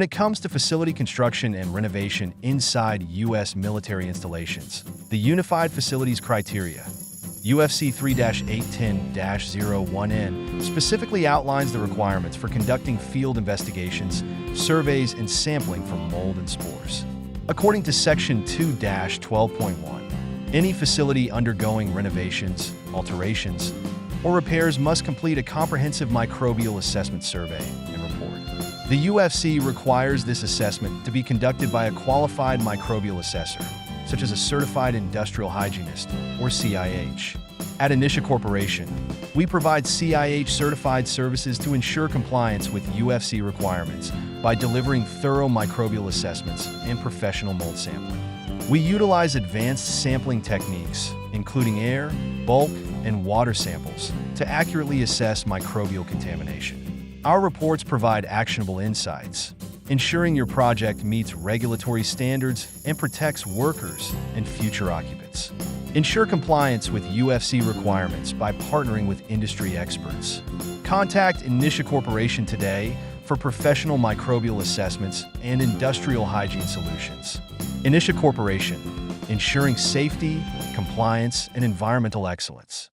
it comes to facility construction and renovation inside U.S. military installations, the Unified Facilities Criteria, UFC 3-810-01N, specifically outlines the requirements for conducting field investigations, surveys, and sampling for mold and spores. According to Section 2-12.1, any facility undergoing renovations, alterations, or repairs must complete a comprehensive microbial assessment survey and report. The UFC requires this assessment to be conducted by a qualified microbial assessor, such as a certified industrial hygienist, or CIH. At Inissia Corporation, we provide CIH-certified services to ensure compliance with UFC requirements by delivering thorough microbial assessments and professional mold sampling. We utilize advanced sampling techniques, including air, bulk, and water samples, to accurately assess microbial contamination. Our reports provide actionable insights, ensuring your project meets regulatory standards and protects workers and future occupants. Ensure compliance with UFC requirements by partnering with industry experts. Contact Inissia Corporation today for professional microbial assessments and industrial hygiene solutions. Inissia Corporation, ensuring safety, compliance, and environmental excellence.